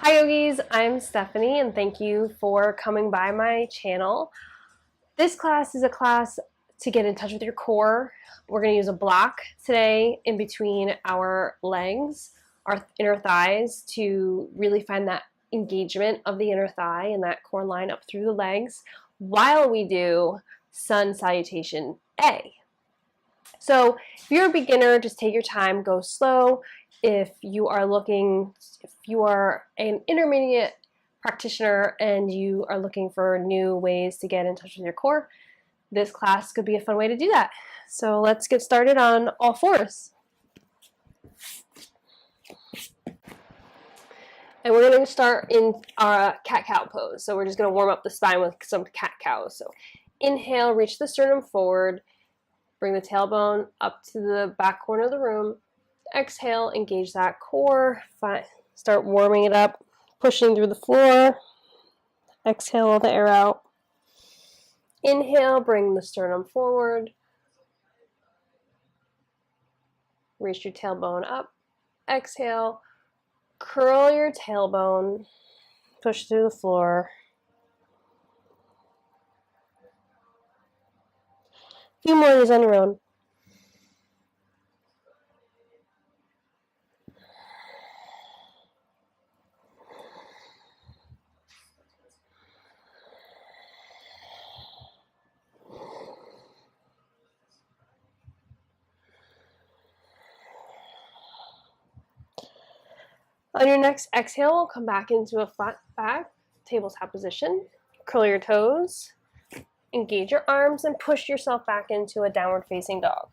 Hi yogis, I'm Stephanie and thank you for coming by my channel. This class is a class to get in touch with your core. We're going to use a block today in between our legs, our inner thighs, to really find that engagement of the inner thigh and that core line up through the legs while we do Sun Salutation A. So if you're a beginner, just take your time, go slow. If you are an intermediate practitioner and you are looking for new ways to get in touch with your core, this class could be a fun way to do that. So let's get started on all fours. And we're going to start in our cat-cow pose. So we're just going to warm up the spine with some cat-cows. So inhale, reach the sternum forward. Bring the tailbone up to the back corner of the room. Exhale, engage that core. Start warming it up, pushing through the floor. Exhale all the air out. Inhale, bring the sternum forward. Reach your tailbone up. Exhale, curl your tailbone. Push through the floor. A few more of these on your own. On your next exhale, we'll come back into a flat back, tabletop position. Curl your toes, engage your arms, and push yourself back into a downward facing dog.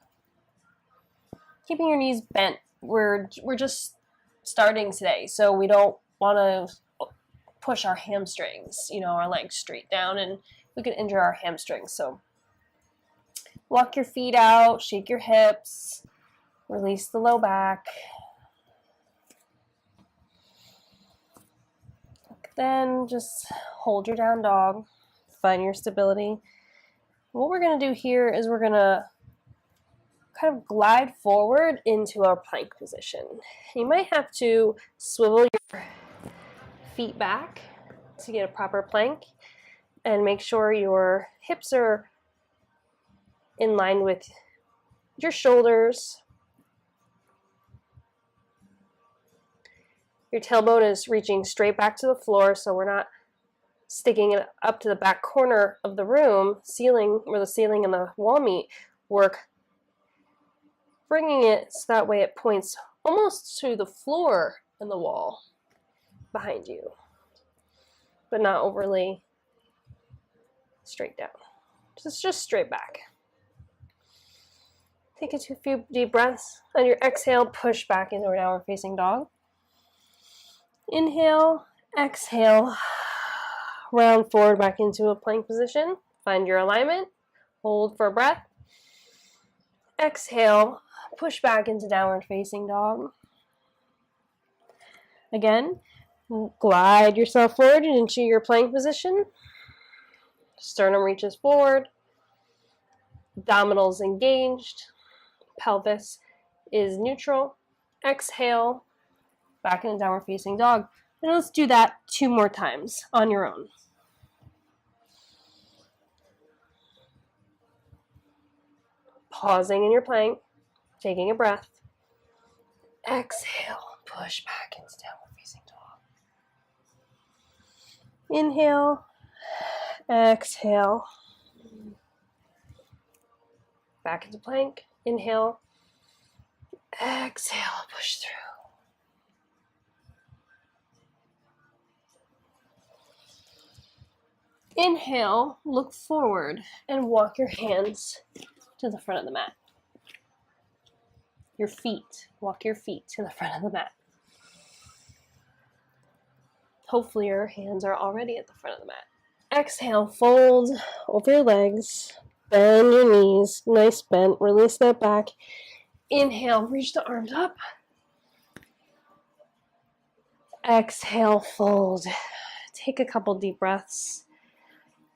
Keeping your knees bent. We're just starting today, so we don't want to push our hamstrings, our legs straight down, and we can injure our hamstrings. So walk your feet out, shake your hips, release the low back. Then just hold your down dog, find your stability. What we're going to do here is we're going to kind of glide forward into our plank position. You might have to swivel your feet back to get a proper plank and make sure your hips are in line with your shoulders. Your tailbone is reaching straight back to the floor, so we're not sticking it up to the back corner of the room, where the ceiling and the wall meet. Work bringing it so that way it points almost to the floor and the wall behind you, but not overly straight down. Just straight back. Take a few deep breaths. On your exhale, push back into a downward facing dog. Inhale, exhale, round forward back into a plank position. Find your alignment, hold for a breath. Exhale, push back into downward facing dog. Again, glide yourself forward into your plank position. Sternum reaches forward, abdominals engaged, pelvis is neutral. Exhale, back into downward facing dog. And let's do that 2 more times on your own. Pausing in your plank, taking a breath. Exhale, push back into downward facing dog. Inhale, exhale. Back into plank. Inhale, exhale, push through. Inhale, look forward and walk your hands to the front of the mat. Walk your feet to the front of the mat. Hopefully your hands are already at the front of the mat. Exhale, fold over your legs, bend your knees, nice bend, release that back. Inhale, reach the arms up. Exhale, fold. Take a couple deep breaths.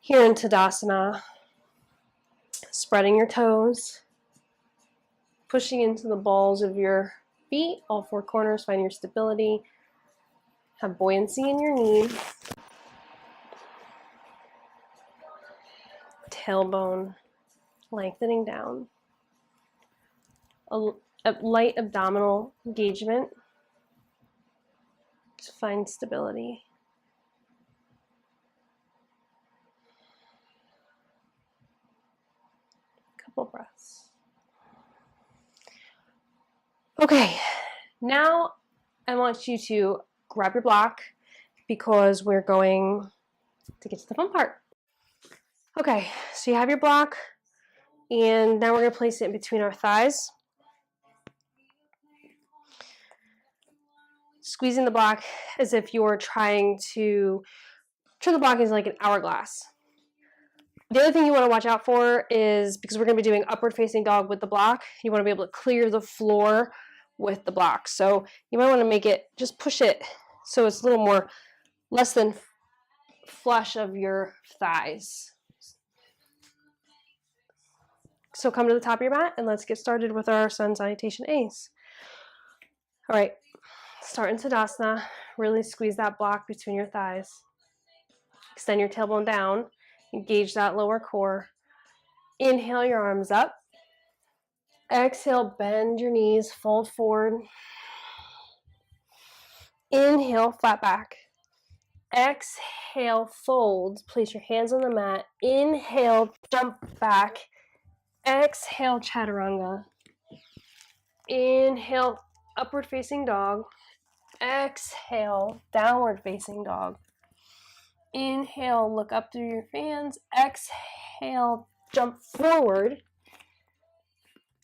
Here in Tadasana, spreading your toes, pushing into the balls of your feet, all 4 corners, find your stability. Have buoyancy in your knees. Tailbone lengthening down. A light abdominal engagement to find stability. Couple breaths. Okay, now I want you to grab your block because we're going to get to the fun part. Okay, so you have your block, and now we're going to place it in between our thighs. Squeezing the block as if you're trying to turn the block into like an hourglass. The other thing you want to watch out for is, because we're going to be doing upward facing dog with the block, you want to be able to clear the floor with the block. So you might want to make it, just push it so it's a little more, less than flush of your thighs. So come to the top of your mat and let's get started with our Sun Salutation A's. All right, start in Tadasana. Really squeeze that block between your thighs. Extend your tailbone down. Engage that lower core. Inhale your arms up. Exhale, bend your knees, fold forward. Inhale, flat back. Exhale, fold. Place your hands on the mat. Inhale, jump back. Exhale, chaturanga. Inhale, upward facing dog. Exhale, downward facing dog. Inhale, look up through your fans. Exhale, jump forward.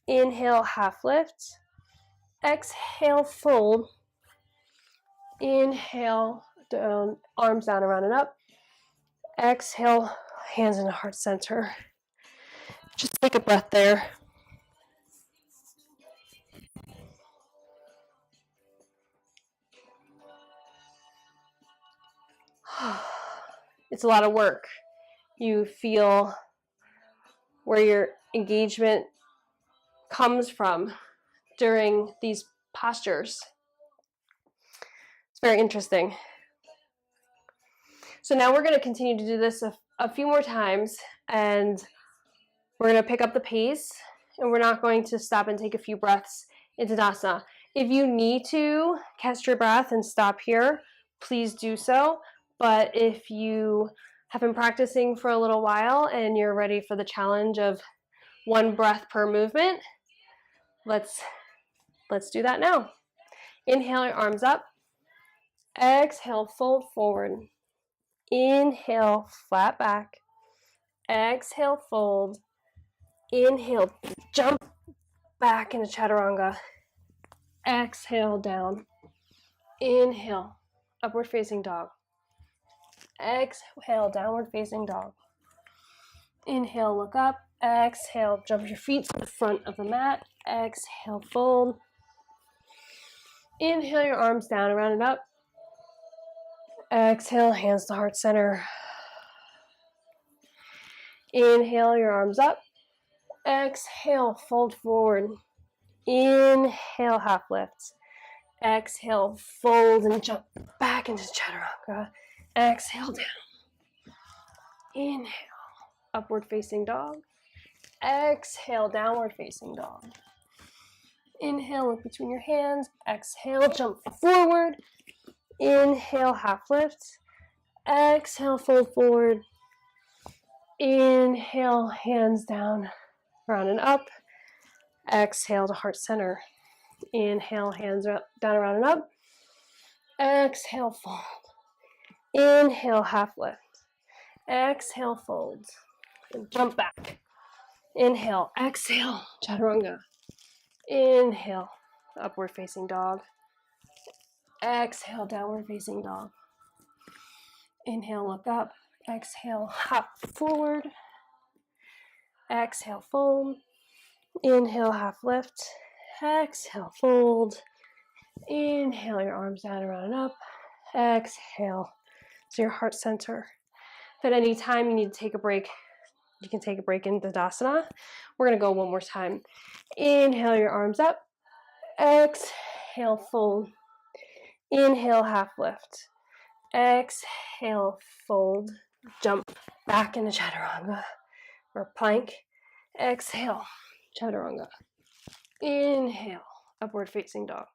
Inhale, half lift. Exhale, fold. Inhale, down, arms down, around and up. Exhale, hands in the heart center. Just take a breath there. It's a lot of work. You feel where your engagement comes from during these postures. It's very interesting. So now we're going to continue to do this a few more times, and we're going to pick up the pace, and we're not going to stop and take a few breaths into Tadasana. If you need to catch your breath and stop here, please do so. But if you have been practicing for a little while and you're ready for the challenge of one breath per movement, let's do that now. Inhale your arms up. Exhale, fold forward. Inhale, flat back. Exhale, fold. Inhale, jump back into chaturanga. Exhale, down. Inhale, upward facing dog. Exhale, downward facing dog. Inhale, look up. Exhale, jump your feet to the front of the mat. Exhale, fold. Inhale your arms down, around and up. Exhale, hands to heart center. Inhale your arms up. Exhale, fold forward. Inhale, half lift. Exhale, fold and jump back into chaturanga. Exhale, down. Inhale, upward facing dog. Exhale, downward facing dog. Inhale, look between your hands. Exhale, jump forward. Inhale, half lift. Exhale, fold forward. Inhale, hands down, round and up. Exhale to heart center. Inhale, hands down, around and up. Exhale, fold. Inhale, half lift. Exhale, fold. And jump back. Inhale, exhale, chaturanga. Inhale, upward facing dog. Exhale, downward facing dog. Inhale, look up. Exhale, hop forward. Exhale, fold. Inhale, half lift. Exhale, fold. Inhale, your arms down, around and up. Exhale to your heart center. If at any time you need to take a break, you can take a break in Tadasana. We're going to go one more time. Inhale your arms up. Exhale, fold. Inhale, half lift. Exhale, fold, jump back into chaturanga or plank. Exhale, chaturanga. Inhale, upward facing dog.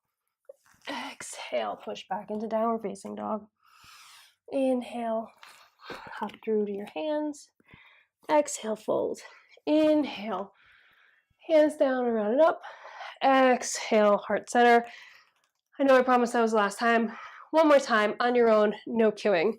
Exhale, push back into downward facing dog. Inhale, hop through to your hands. Exhale, fold. Inhale, hands down and round it up. Exhale, heart center. I know I promised that was the last time. One more time on your own, no cueing.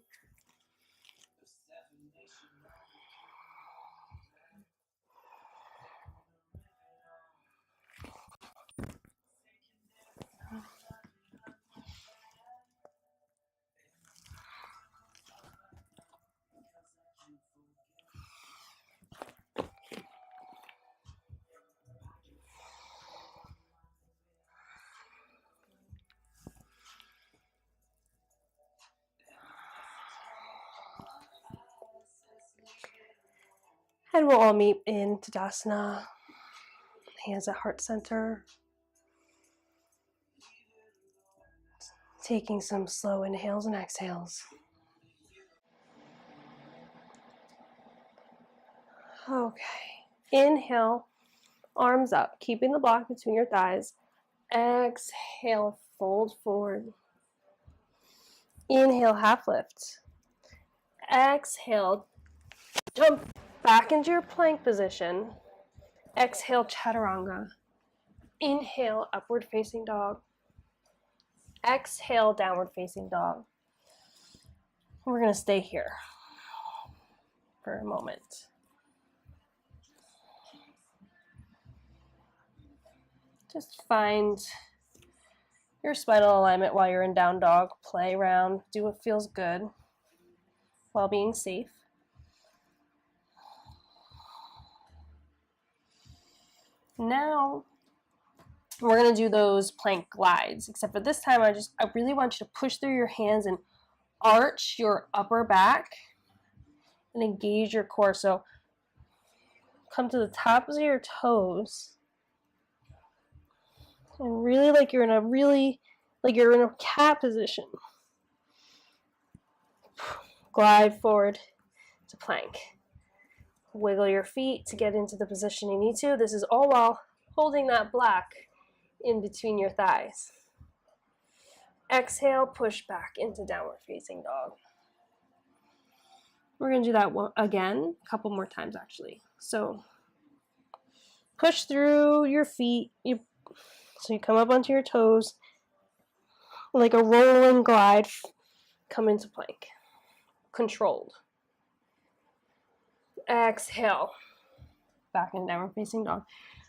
And we'll all meet in Tadasana. Hands at heart center. Taking some slow inhales and exhales. Okay. Inhale, arms up, keeping the block between your thighs. Exhale, fold forward. Inhale, half lift. Exhale, jump back into your plank position. Exhale, chaturanga. Inhale, upward facing dog. Exhale, downward facing dog. We're going to stay here for a moment. Just find your spinal alignment while you're in down dog. Play around, do what feels good while being safe. Now we're going to do those plank glides, except for this time I really want you to push through your hands and arch your upper back and engage your core. So come to the tops of your toes and really like you're in a cat position. Glide forward to plank. Wiggle your feet to get into the position you need to. This is all while holding that block in between your thighs. Exhale, push back into downward facing dog. We're going to do that one again, a couple more times actually. So push through your feet. So you come up onto your toes, like a roll and glide, come into plank. Controlled. Exhale, back into downward facing dog.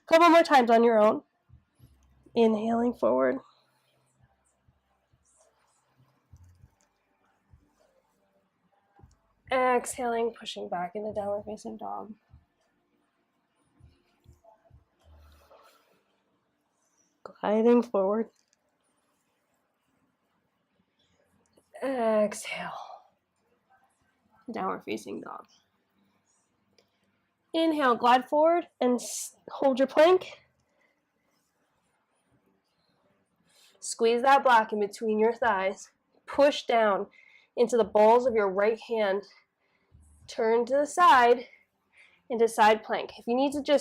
A couple more times on your own. Inhaling forward. Exhaling, pushing back into downward facing dog. Gliding forward. Exhale. Downward facing dog. Inhale, glide forward and hold your plank. Squeeze that block in between your thighs. Push down into the balls of your right hand. Turn to the side into side plank. If you need to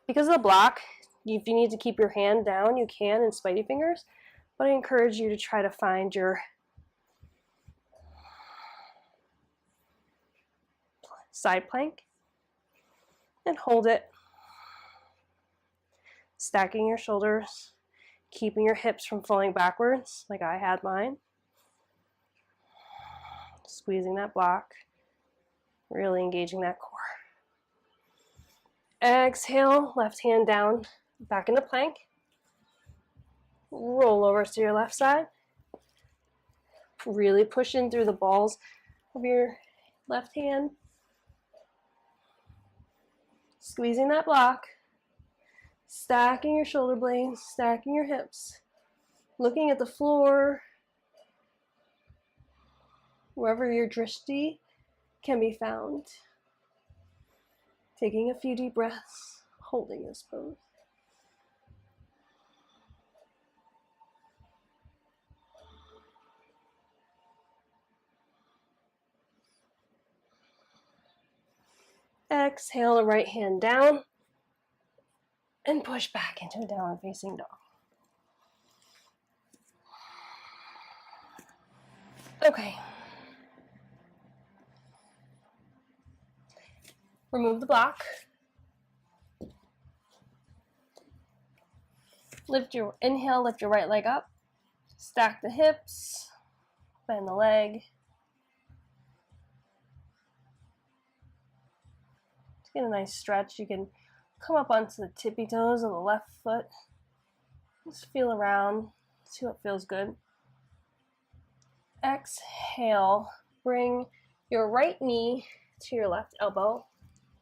because of the block, if you need to keep your hand down, you can in spidey fingers, but I encourage you to try to find your side plank and hold it. Stacking your shoulders, keeping your hips from falling backwards like I had mine. Squeezing that block, really engaging that core. Exhale, left hand down, back into plank. Roll over to your left side. Really push in through the balls of your left hand. Squeezing that block. Stacking your shoulder blades, stacking your hips. Looking at the floor. Wherever your drishti can be found. Taking a few deep breaths, holding this pose. Exhale the right hand down and push back into a downward facing dog. Okay. Remove the block. Inhale, lift your right leg up. Stack the hips. Bend the leg. To get a nice stretch, you can come up onto the tippy toes of the left foot. Just feel around, see what feels good. Exhale, bring your right knee to your left elbow,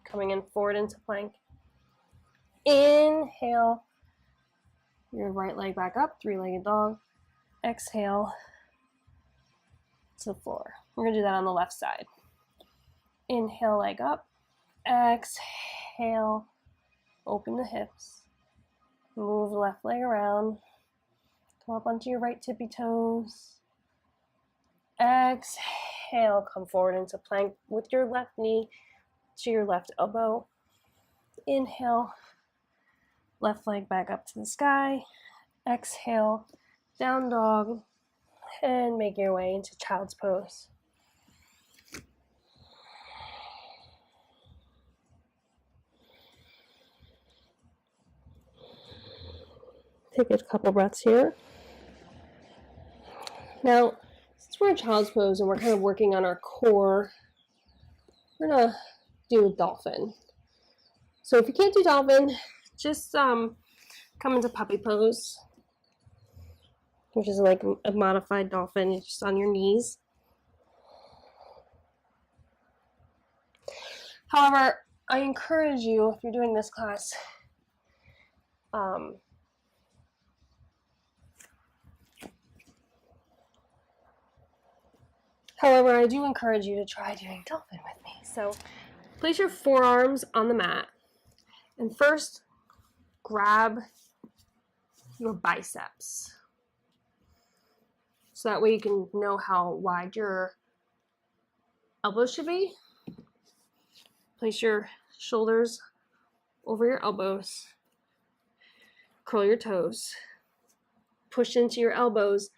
coming in forward into plank. Inhale, your right leg back up, three-legged dog. Exhale to the floor. We're going to do that on the left side. Inhale, leg up. Exhale, open the hips. Move the left leg around. Come up onto your right tippy toes. Exhale, come forward into plank with your left knee to your left elbow. Inhale, left leg back up to the sky. Exhale, down dog, and make your way into child's pose. Take a couple breaths here. Now, since we're in child's pose and we're kind of working on our core, we're gonna do a dolphin. So if you can't do dolphin, just come into puppy pose, which is like a modified dolphin. You're just on your knees. However, I encourage you, if you're doing this class, however, I do encourage you to try doing dolphin with me. So place your forearms on the mat and first grab your biceps. So that way you can know how wide your elbows should be. Place your shoulders over your elbows. Curl your toes. Push into your elbows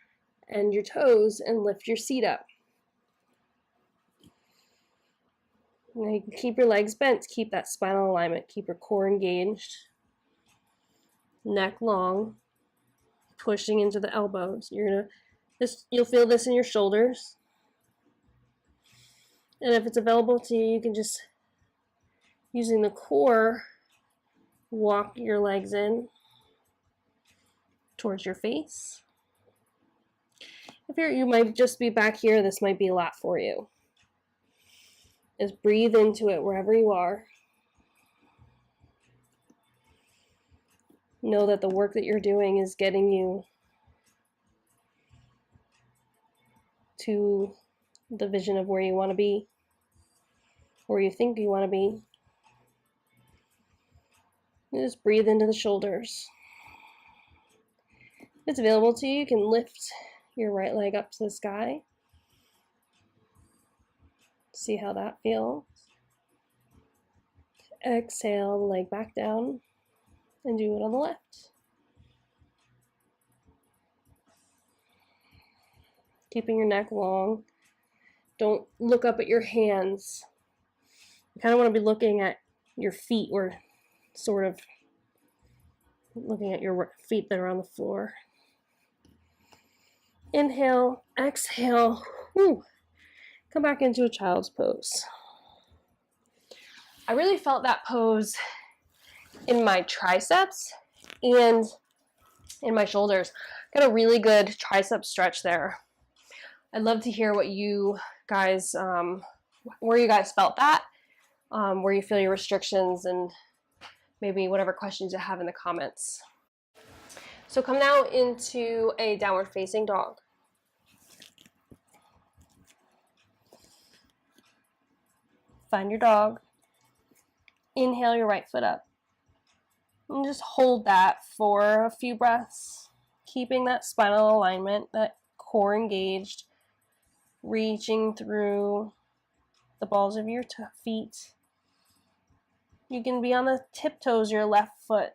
and your toes and lift your seat up. Now you can keep your legs bent, keep that spinal alignment, keep your core engaged. Neck long, pushing into the elbows. You'll feel this in your shoulders. And if it's available to you, you can just, using the core, walk your legs in towards your face. If you might just be back here, this might be a lot for you. Just breathe into it wherever you are. Know that the work that you're doing is getting you to the vision of where you want to be, where you think you want to be. And just breathe into the shoulders. If it's available to you, you can lift your right leg up to the sky. See how that feels. Exhale, the leg back down, and do it on the left. Keeping your neck long. Don't look up at your hands. You kind of want to be looking at your feet, or sort of looking at your feet that are on the floor. Inhale, exhale. Woo. Come back into a child's pose. I really felt that pose in my triceps and in my shoulders. Got a really good tricep stretch there. I'd love to hear what you guys, where you guys felt that, where you feel your restrictions, and maybe whatever questions you have in the comments. So come now into a downward facing dog. Find your dog. Inhale your right foot up. And just hold that for a few breaths, keeping that spinal alignment, that core engaged, reaching through the balls of your feet You can be on the tiptoes of your left foot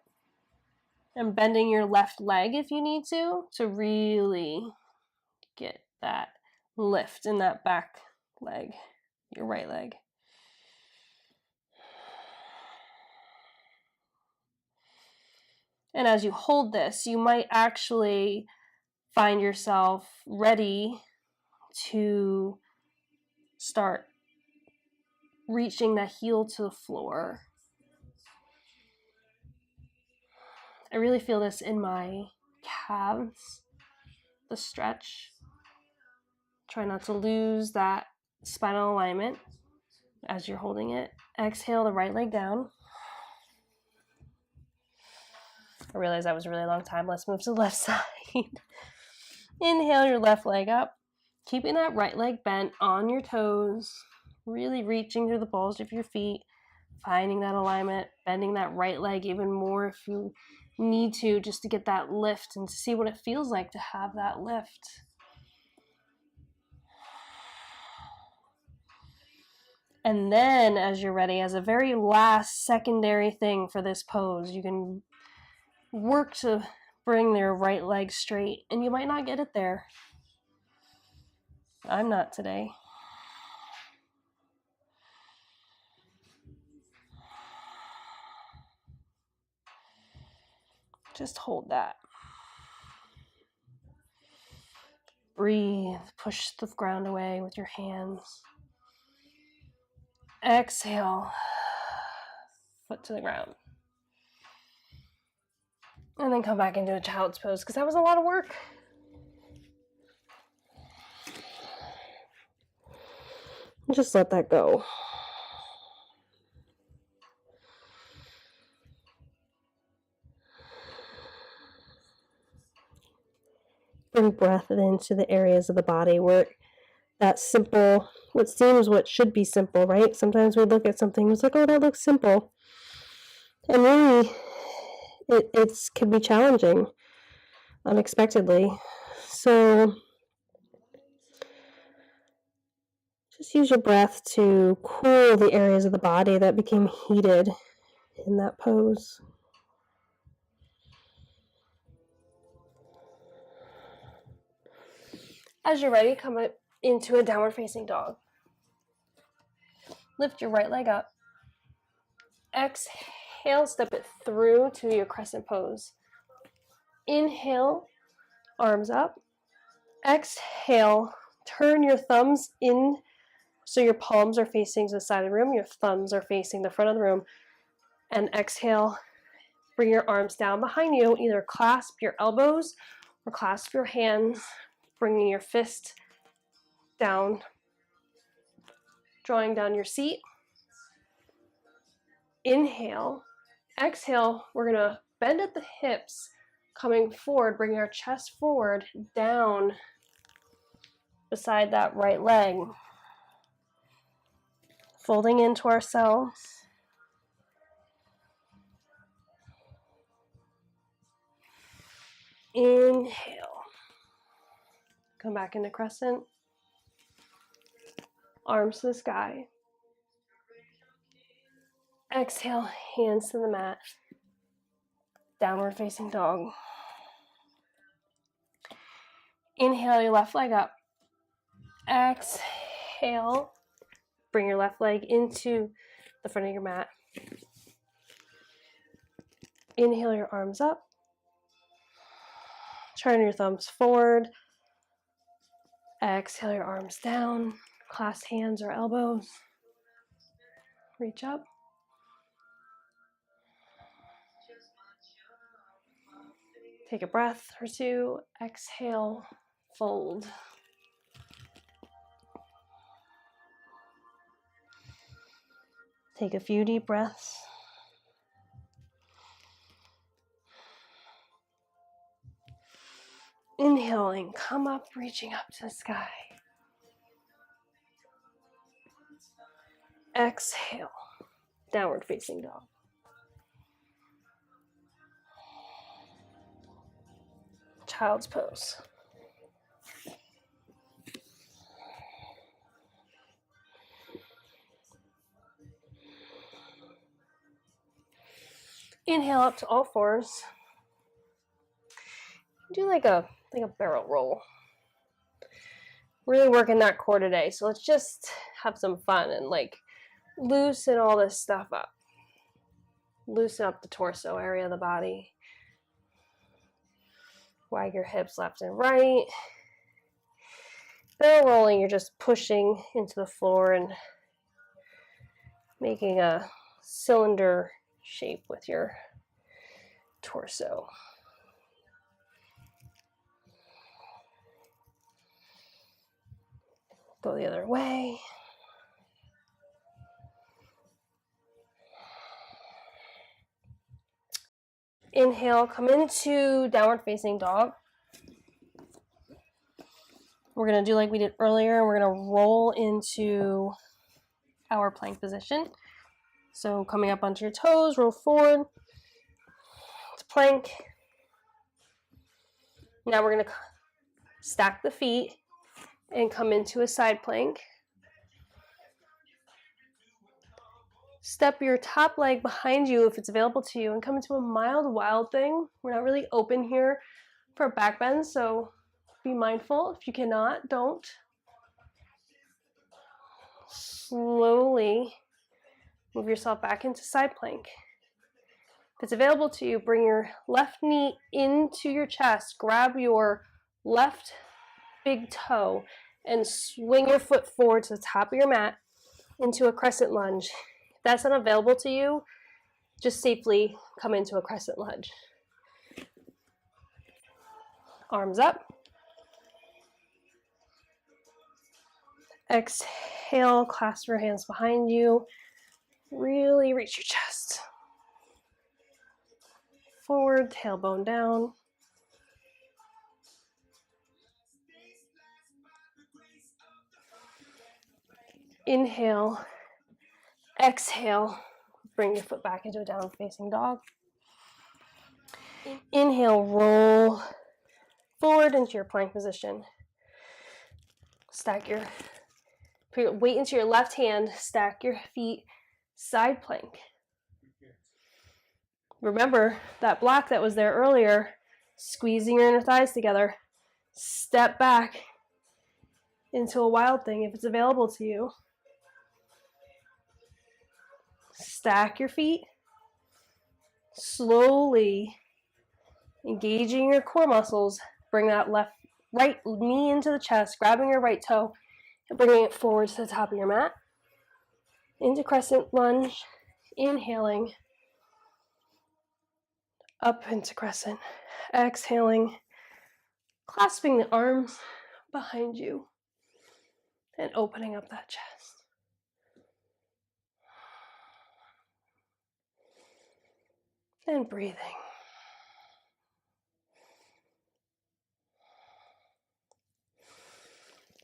and bending your left leg if you need to really get that lift in that back leg, your right leg. And as you hold this, you might actually find yourself ready to start reaching the heel to the floor. I really feel this in my calves, the stretch. Try not to lose that spinal alignment as you're holding it. Exhale the right leg down. I realize that was a really long time. Let's move to the left side. Inhale your left leg up, keeping that right leg bent on your toes, really reaching through the balls of your feet, finding that alignment, bending that right leg even more if you need to, just to get that lift and to see what it feels like to have that lift. And then as you're ready, as a very last secondary thing for this pose, you can work to bring their right leg straight, and you might not get it there. I'm not today. Just hold that. Breathe, push the ground away with your hands. Exhale, foot to the ground. And then come back into a child's pose, because that was a lot of work. Just let that go. Bring breath into the areas of the body where that simple, what seems what should be simple, right? Sometimes we look at something, it's like, oh, that looks simple. And really, it can be challenging unexpectedly. So just use your breath to cool the areas of the body that became heated in that pose. As you're ready, come into a downward facing dog. Lift your right leg up. Exhale, step it through to your crescent pose. Inhale, arms up. Exhale, turn your thumbs in so your palms are facing the side of the room, your thumbs are facing the front of the room. And exhale, bring your arms down behind you. Either clasp your elbows or clasp your hands, bringing your fist down, drawing down your seat. Inhale. Exhale, we're going to bend at the hips, coming forward, bringing our chest forward, down beside that right leg. Folding into ourselves. Inhale. Come back into crescent. Arms to the sky. Exhale, hands to the mat. Downward facing dog. Inhale your left leg up. Exhale. Bring your left leg into the front of your mat. Inhale your arms up. Turn your thumbs forward. Exhale your arms down. Clasp hands or elbows. Reach up. Take a breath or two. Exhale, fold. Take a few deep breaths. Inhaling, come up, reaching up to the sky. Exhale, downward facing dog. Child's pose. Inhale up to all fours. Do like a barrel roll. Really working that core today. So let's just have some fun and like loosen all this stuff up. Loosen up the torso area of the body. Wag your hips left and right. Barrel rolling, you're just pushing into the floor and making a cylinder shape with your torso. Go the other way. Inhale, come into downward facing dog. We're going to do like we did earlier. We're going to roll into our plank position. So coming up onto your toes, roll forward to plank. Now we're going to stack the feet and come into a side plank. Step your top leg behind you if it's available to you and come into a mild wild thing. We're not really open here for back bend, so be mindful. If you cannot, don't. Slowly move yourself back into side plank. If it's available to you, bring your left knee into your chest. Grab your left big toe and swing your foot forward to the top of your mat into a crescent lunge. If that's not available to you, just safely come into a crescent lunge. Arms up. Exhale, clasp your hands behind you. Really reach your chest. Forward, tailbone down. Inhale, exhale, bring your foot back into a downward facing dog. Inhale, roll forward into your plank position. Stack your, put your weight into your left hand, stack your feet, side plank. Remember that block that was there earlier, squeezing your inner thighs together. Step back into a wild thing if it's available to you. Stack your feet, slowly engaging your core muscles. Bring that right knee into the chest, grabbing your right toe and bringing it forward to the top of your mat. Into crescent lunge, inhaling, up into crescent, exhaling, clasping the arms behind you and opening up that chest. And breathing.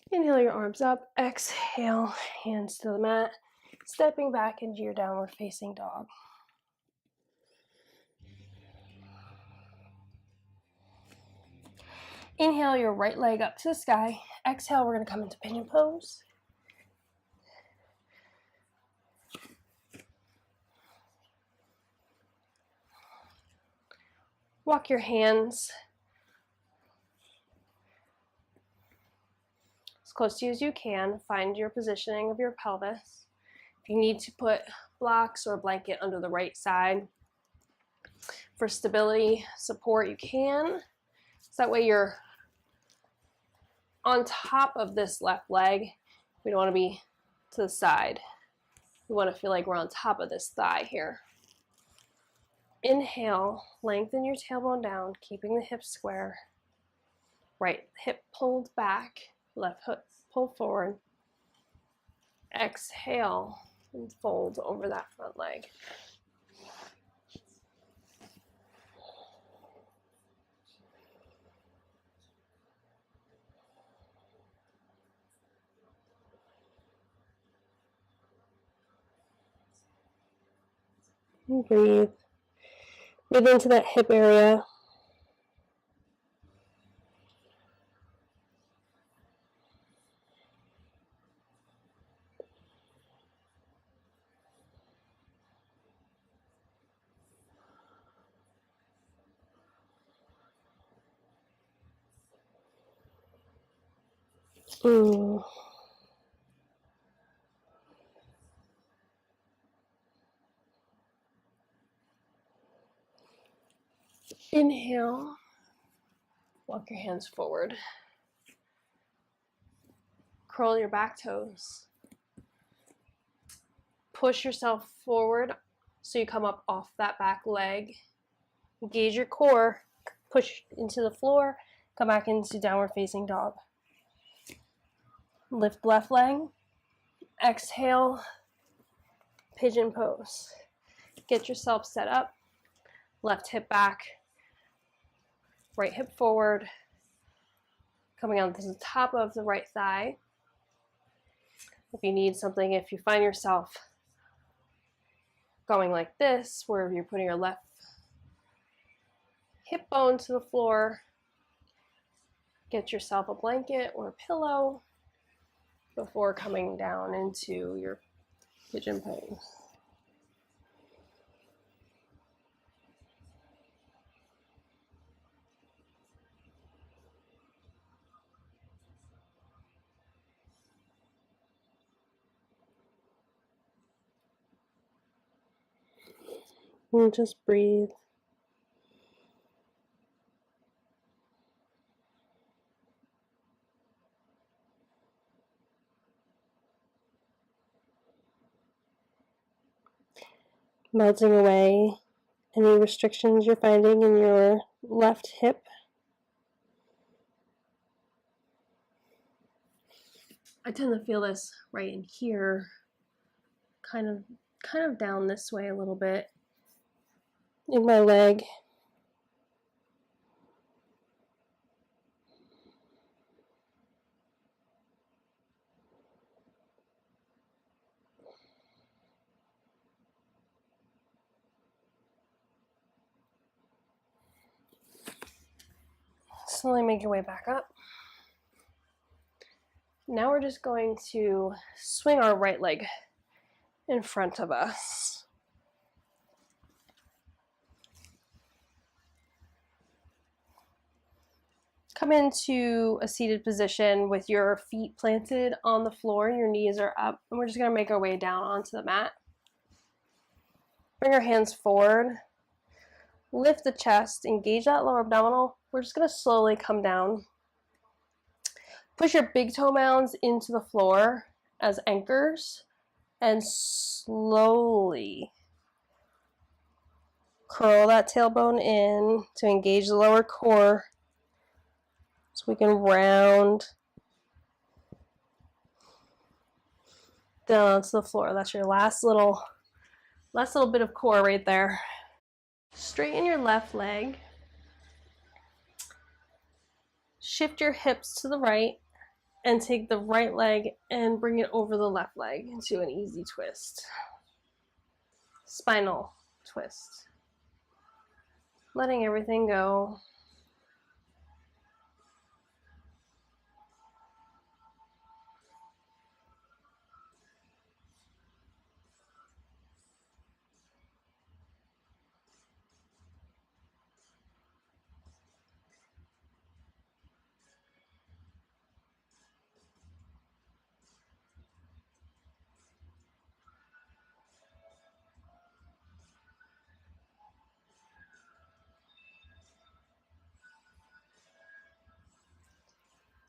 Inhale your arms up, exhale, hands to the mat, stepping back into your downward facing dog. Inhale your right leg up to the sky. Exhale, we're going to come into Pinyin Pose. Walk your hands as close to you as you can. Find your positioning of your pelvis. If you need to put blocks or a blanket under the right side for stability, support, you can. So that way you're on top of this left leg. We don't want to be to the side. We want to feel like we're on top of this thigh here. Inhale, lengthen your tailbone down, keeping the hips square. Right hip pulled back, left hip pulled forward. Exhale and fold over that front leg. And breathe. Breathe into that hip area. Mm. Inhale, walk your hands forward. Curl your back toes. Push yourself forward so you come up off that back leg. Engage your core, push into the floor, come back into downward facing dog. Lift left leg, exhale, pigeon pose. Get yourself set up, left hip back, right hip forward, coming onto the top of the right thigh. If you need something, if you find yourself going like this, where you're putting your left hip bone to the floor, get yourself a blanket or a pillow before coming down into your pigeon pose. And just breathe. Melting away any restrictions you're finding in your left hip. I tend to feel this right in here, kind of down this way a little bit in my leg. Slowly make your way back up. Now we're just going to swing our right leg in front of us. Come into a seated position with your feet planted on the floor, your knees are up, and we're just going to make our way down onto the mat. Bring our hands forward, lift the chest, engage that lower abdominal. We're just going to slowly come down. Push your big toe mounds into the floor as anchors, and slowly curl that tailbone in to engage the lower core so we can round down onto the floor. That's your last little bit of core right there. Straighten your left leg. Shift your hips to the right and take the right leg and bring it over the left leg into an easy twist. Spinal twist. Letting everything go.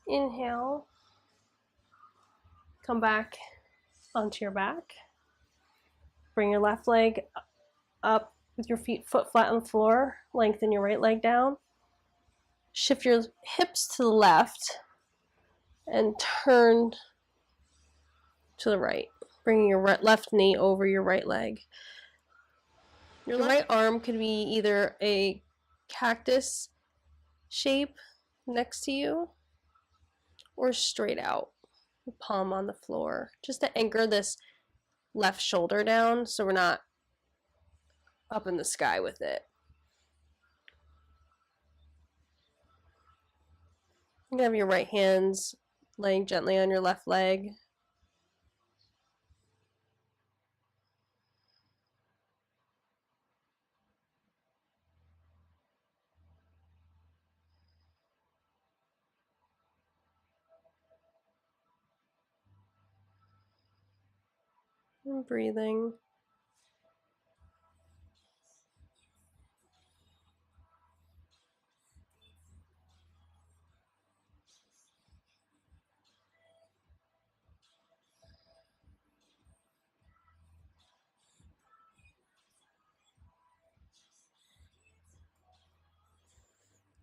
Inhale. Come back onto your back. Bring your left leg up with your feet foot flat on the floor. Lengthen your right leg down. Shift your hips to the left and turn to the right. Bringing your left knee over your right leg. Your right arm could be either a cactus shape next to you or straight out, palm on the floor, just to anchor this left shoulder down so we're not up in the sky with it. You have your right hands laying gently on your left leg. And breathing.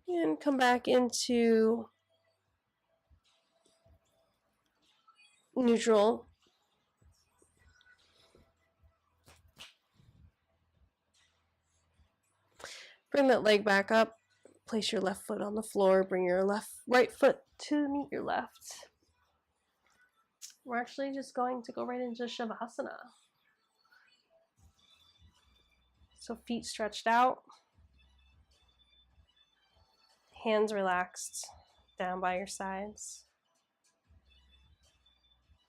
And come back into neutral. Bring that leg back up. Place your left foot on the floor. Bring your right foot to meet your left. We're actually just going to go right into Shavasana. So feet stretched out. Hands relaxed down by your sides.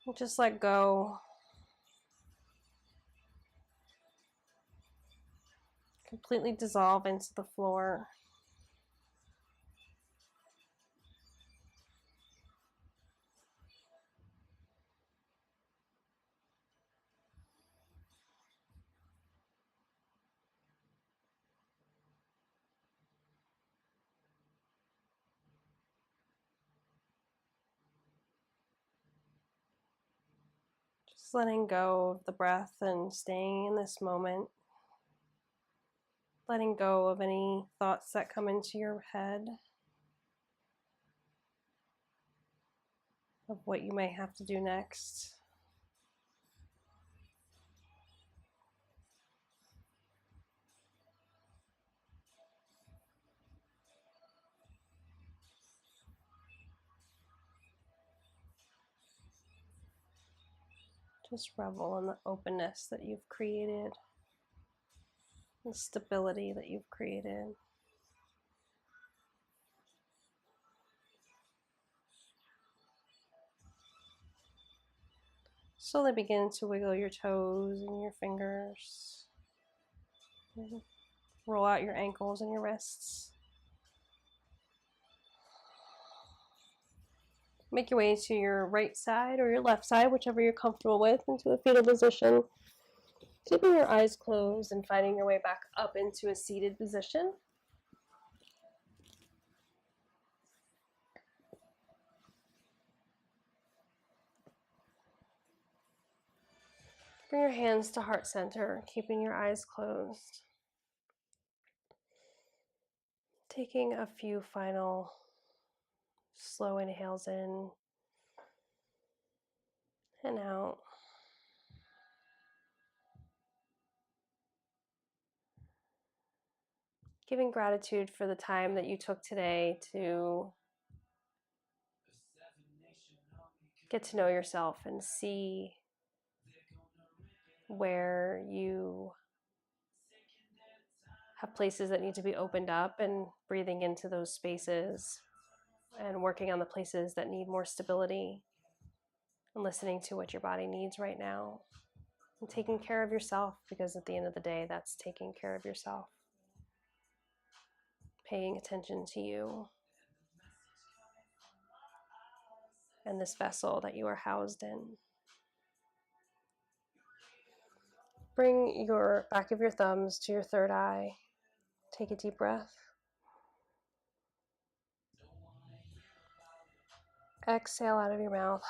And just let go. Completely dissolve into the floor. Just letting go of the breath and staying in this moment. Letting go of any thoughts that come into your head of what you may have to do next. Just revel in the openness that you've created, the stability that you've created. Slowly begin to wiggle your toes and your fingers. Roll out your ankles and your wrists. Make your way to your right side or your left side, whichever you're comfortable with, into a fetal position. Keeping your eyes closed and finding your way back up into a seated position. Bring your hands to heart center, keeping your eyes closed. Taking a few final slow inhales in and out. Giving gratitude for the time that you took today to get to know yourself and see where you have places that need to be opened up, and breathing into those spaces and working on the places that need more stability, and listening to what your body needs right now, and taking care of yourself, because at the end of the day, that's taking care of yourself. Paying attention to you and this vessel that you are housed in. Bring your back of your thumbs to your third eye. Take a deep breath. Exhale out of your mouth.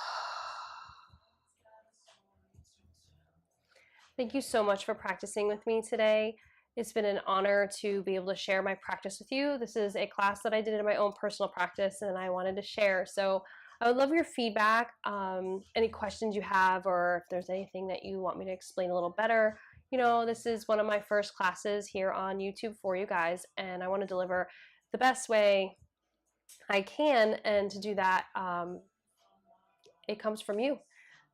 Thank you so much for practicing with me today. It's been an honor to be able to share my practice with you. This is a class that I did in my own personal practice and I wanted to share. So I would love your feedback, any questions you have, or if there's anything that you want me to explain a little better. You know, this is one of my first classes here on YouTube for you guys, and I want to deliver the best way I can, and to do that, it comes from you.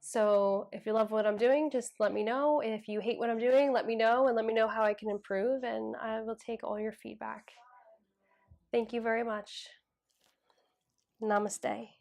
So if you love what I'm doing, just let me know. If you hate what I'm doing, let me know, and let me know how I can improve, and I will take all your feedback. Thank you very much. Namaste.